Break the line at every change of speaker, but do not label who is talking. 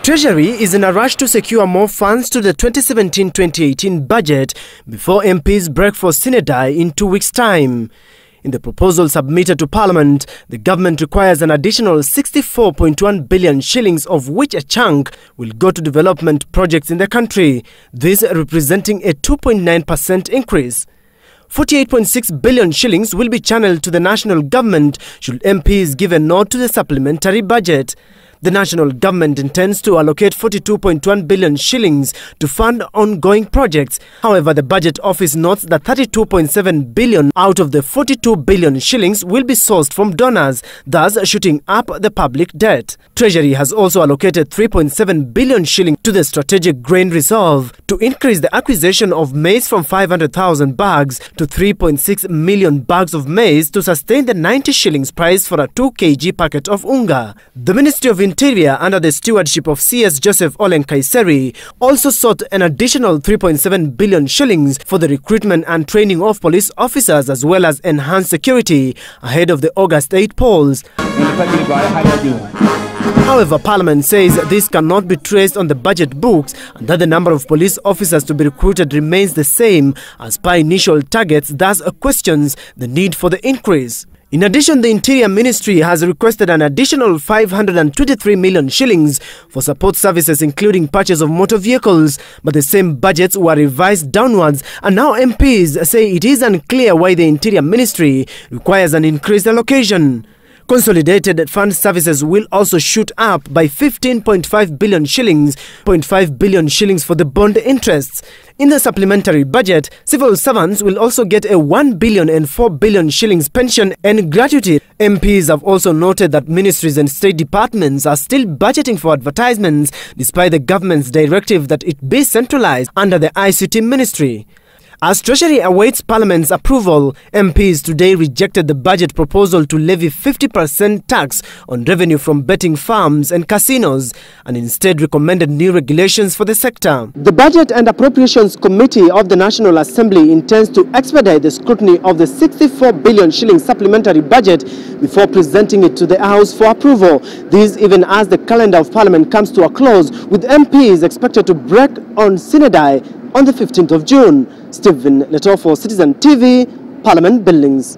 Treasury is in a rush to secure more funds to the 2017-2018 budget before MPs break for synody in 2 weeks' time. In the proposal submitted to Parliament, the government requires an additional 64.1 billion shillings, of which a chunk will go to development projects in the country, this representing a 2.9% increase. 48.6 billion shillings will be channeled to the national government should MPs give a nod to the supplementary budget. The national government intends to allocate 42.1 billion shillings to fund ongoing projects. However, the Budget Office notes that 32.7 billion out of the 42 billion shillings will be sourced from donors, thus shooting up the public debt. Treasury has also allocated 3.7 billion shillings to the Strategic Grain Reserve to increase the acquisition of maize from 500,000 bags to 3.6 million bags of maize to sustain the 90 shillings price for a 2 kg packet of unga. The Ministry of Interior, under the stewardship of CS Joseph Olen Kaiseri, also sought an additional 3.7 billion shillings for the recruitment and training of police officers, as well as enhanced security ahead of the August 8 polls. However, Parliament says this cannot be traced on the budget books and that the number of police officers to be recruited remains the same as per initial targets, thus questions the need for the increase. In addition, the Interior Ministry has requested an additional 523 million shillings for support services, including purchase of motor vehicles, but the same budgets were revised downwards, and now MPs say it is unclear why the Interior Ministry requires an increased allocation. Consolidated fund services will also shoot up by 15.5 billion shillings, 0.5 billion shillings for the bond interests. In the supplementary budget, civil servants will also get a 1 billion and 4 billion shillings pension and gratuity. MPs have also noted that ministries and state departments are still budgeting for advertisements despite the government's directive that it be centralized under the ICT ministry. As Treasury awaits Parliament's approval, MPs today rejected the budget proposal to levy 50% tax on revenue from betting farms and casinos and instead recommended new regulations for the sector. The Budget and Appropriations Committee of the National Assembly intends to expedite the scrutiny of the 64 billion shilling supplementary budget before presenting it to the House for approval. This even as the calendar of Parliament comes to a close, with MPs expected to break on synody on the 15th of June. Stephen Leto for Citizen TV, Parliament Buildings.